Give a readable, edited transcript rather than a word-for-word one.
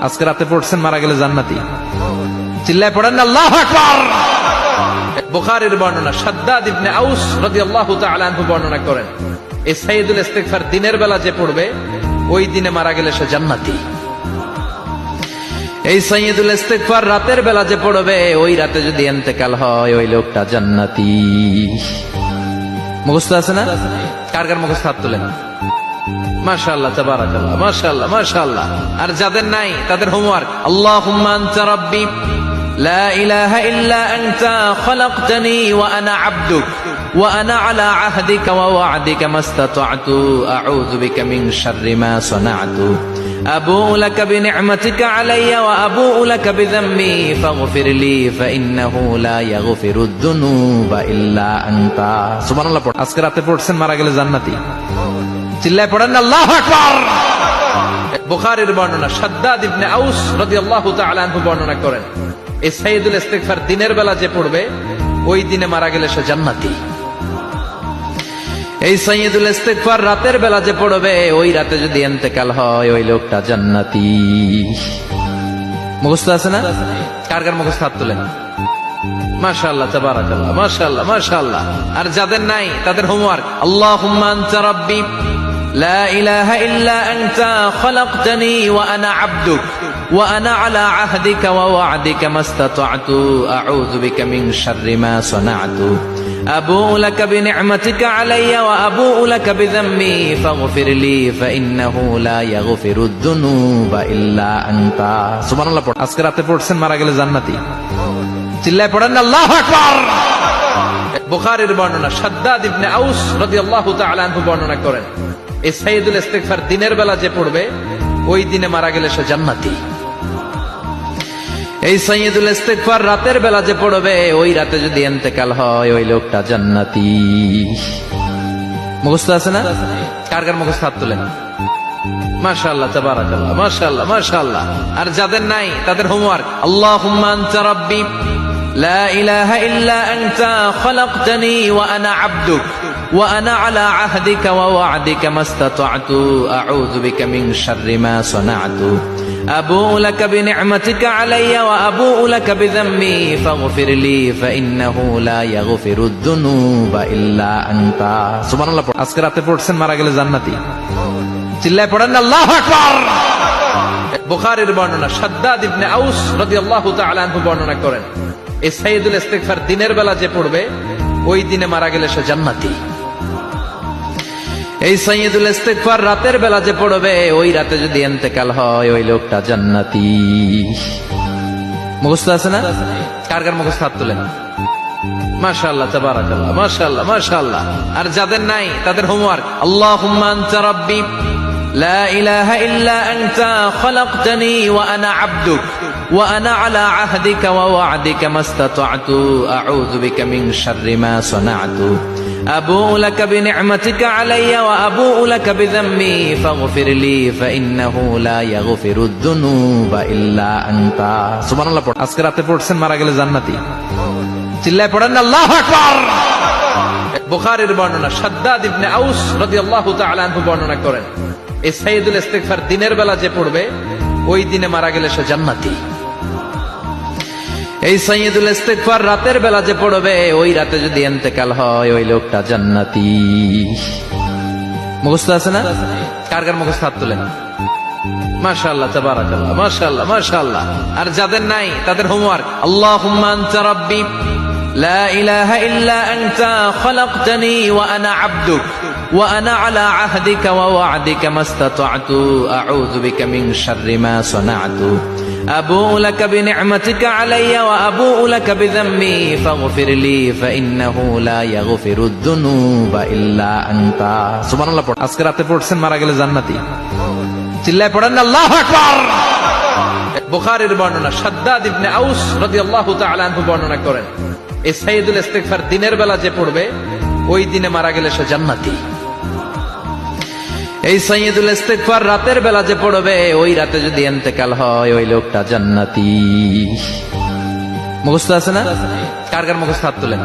আজকে রাতে পড়ছেন মারা গেলে জান্নাতি। চিল্লায় পড়েন আল্লাহু আকবার। বুখারীর বর্ণনা, শাদ্দাদ ইবনে আউস রাদিয়াল্লাহু তাআলা আনহু বর্ণনা করেন, এই সাইয়্যিদুল ইস্তিগফার দিনের বেলা যে পড়বে ওই দিনে মারা গেলে সে জান্নাতি। এই সাইয়্যিদুল ইস্তিগফার রাতের বেলা যে পড়বে ওই রাতে যদি ইন্তেকাল হয় ওই লোকটা জান্নাতি। মুখস্থ আছে না? কার কার মুখস্থ হাত তোলেন। মাশাআল্লাহ, তাবারাকাল্লাহ, মাশাআল্লাহ, মাশাআল্লাহ। আর যাদের নাই তাদের হোমওয়ার্ক, আল্লাহুম্মা আনতা রাব্বি লা ইলাহা ইল্লা আনতা খালাকতানি ওয়া আনা আবদুক ওয়া আনা আলা আহদিকা ওয়া ওয়া'দিকা মাসতাতা'তু আউযু বিকা মিন শাররি মা সানা'তু আবু'ু লাকা বিনি'মাতিকা আলাইয়া ওয়া আবু'ু লাকা বিযামবি ফাগফির লি ফাইন্নাহু লা ইয়াগফিরুদ যুনুবা ইল্লা আনতা। সুবহানাল্লাহ। আজকে রাতে পড়ছেন মারা গেলে জান্নাতি। চিল্লায় পড়েন আল্লাহু আকবার। বুখারীর বর্ণনা, শাদ্দাদ ইবনে আউস রাদিয়াল্লাহু তাআলা আনহু বর্ণনা করেন, এই সাইয়্যিদুল ইস্তিগফার দিনের বেলা যে পড়বে ওই দিনে মারা গেলে সে জান্নাতি। এই সাইয়্যিদুল ইস্তিগফার রাতের বেলা যে পড়বে ওই রাতে যদি ইন্তেকাল হয় ওই লোকটা জান্নাতি। মুখস্থ আছে না? কার কার মুখস্থ হাত তোলেন। মাশাআল্লাহ, তাবারাকাল্লাহ, মাশাআল্লাহ, মাশাআল্লাহ। আর যাদের নাই তাদের হোমওয়ার্ক, আল্লাহুম্মা আনতা রাব্বি লা ইলাহা ইল্লা আনতা খালাকতানি ওয়া আনা আবদুক ওয়া আনা আলা আহদিকা ওয়া ওয়া'দিকা মাসতাতা'তু আউযু বিকা মিন শাররি মা সানা'তু আবু'ু লাকা বিনি'মাতিকা আলাইয়া ওয়া আবু'ু লাকা বিযামবি ফাগফির লি ফাইন্নাহু লা ইয়াগফিরুদ যুনুবা ইল্লা আনতা। সুবহানাল্লাহ। আজকে রাতে পড়ছেন মারা গেলে জান্নাতি। চিল্লায় পড়েন আল্লাহু আকবার। বুখারীর বর্ণনা, শাদ্দাদ ইবনে আউস রাদিয়াল্লাহু তাআলা আনহু বর্ণনা করেন, এই সাইয়্যিদুল ইস্তিগফার দিনের বেলা যে পড়বে ওই দিনে মারা গেলে সে জান্নাতি। এই সাইয়্যিদুল ইস্তিগফার রাতের বেলা যে পড়বে ওই রাতে যদি ইন্তেকাল হয় ওই লোকটা জান্নাতি। মুখস্থ আছে না? কার কার মুখস্থ হাত তোলেন। মাশাআল্লাহ, তাবারাকাল্লাহ, মাশাআল্লাহ, মাশাআল্লাহ। আর যাদের নাই তাদের হোমওয়ার্ক, আল্লাহুম্মা আনতা রাব্বি লা ইলাহা ইল্লা আনতা খালাকতানি ওয়া আনা আবদুক ওয়া আনা আলা আহদিকা ওয়া ওয়া'দিকা মাসতাতা'তু আউযু বিকা মিন শাররি মা সানা'তু আবু'ু লাকা বিনি'মাতিকা আলাইয়া ওয়া আবু'ু লাকা বিযামবি ফাগফির লি ফাইন্নাহু লা ইয়াগফিরুদ যুনুবা ইল্লা আনতা। সুবহানাল্লাহ। আজকে রাতে পড়ছেন মারা গেলে জান্নাতি। চিল্লায় পড়েন আল্লাহু আকবার। বুখারীর বর্ণনা, শাদ্দাদ ইবনে আউস রাদিয়াল্লাহু তাআলা আনহু বর্ণনা করেন, এই সাইয়্যিদুল ইস্তিগফার দিনের বেলা যে পড়বে ওই দিনে মারা গেলে সে জান্নাতি। এই সাইয়্যিদুল ইস্তিগফার রাতের বেলা যে পড়বে ওই রাতে যদি ইন্তেকাল হয় ওই লোকটা জান্নাতি। মুখস্থ আছে না? কার কার মুখস্থ হাত তোলেন। মাশাআল্লাহ, তাবারাকাল্লাহ, মাশাআল্লাহ, মাশাআল্লাহ। আর যাদের নাই তাদের হোমওয়ার্ক, আল্লাহুম্মা আনতা রাব্বি লা ইলাহা ইল্লা আনতা খালাকতানি ওয়া আনা আবদুক ওয়া আনা আলা আহদিকা ওয়া ওয়া'দিকা মাসতাতা'তু আউযু বিকা মিন শাররি মা সানা'তু আবু'ু লাকা বিনি'মাতিকা আলাইয়া ওয়া আবু'ু লাকা বিযামবি ফাগফির লি ফাইন্নাহু লা ইয়াগফিরুদ যুনুবা ইল্লা আনতা। সুবহানাল্লাহ। আজকে রাতে পড়ছেন মারা গেলে জান্নাতি। চিল্লায় পড়েন আল্লাহু আকবার। বুখারীর বর্ণনা, শাদ্দাদ ইবনে আউস রাদিয়াল্লাহু তাআলা আনহু বর্ণনা করেন, এই সাইয়্যিদুল ইস্তিগফার দিনের বেলা যে পড়বে ওই দিনে মারা গেলে সে জান্নাতি। এই সাইয়্যিদুল ইস্তিগফার রাতের বেলা যে পড়বে ওই রাতে যদি ইন্তেকাল হয় ওই লোকটা জান্নাতি। মুখস্থ আছে না? কার কার মুখস্থ হাত তোলেন। মাশাআল্লাহ, তাবারাকাল্লাহ, মাশাআল্লাহ, মাশাআল্লাহ। আর যাদের নাই তাদের হোমওয়ার্ক, আল্লাহুম্মা আনতা রাব্বি লা ইলাহা ইল্লা আনতা খালাকতানি ওয়া আনা আবদুক ওয়া আনা আলা আহদিকা ওয়া ওয়া'দিকা মাসতাতা'তু আউযু বিকা মিন শাররি মা সানা'তু আবু'ু লাকা বিনি'মাতিকা আলাইয়া ওয়া আবু'ু লাকা বিযামবি ফাগফির লি ফাইন্নাহু লা ইয়াগফিরুদ যুনুবা ইল্লা আনতা। সুবহানাল্লাহ। আজকে রাতে পড়ছেন মারা গেলে জান্নাতি। চিল্লায় পড়েন আল্লাহু আকবার। বুখারীর বর্ণনা, শাদ্দাদ ইবনে আউস রাদিয়াল্লাহু তাআলা আনহু বর্ণনা করেন, এই সাইয়্যিদুল ইস্তিগফার দিনের বেলা যে পড়বে ওই দিনে মারা গেলে সে জান্নাতি। এই সাইয়্যিদুল ইস্তিগফার রাতের বেলা যে পড়বে ওই রাতে যদি ইন্তেকাল হয় ওই লোকটা জান্নাতি। মুখস্থ আছে না? কার কার মুখস্থ হাত তোলেন।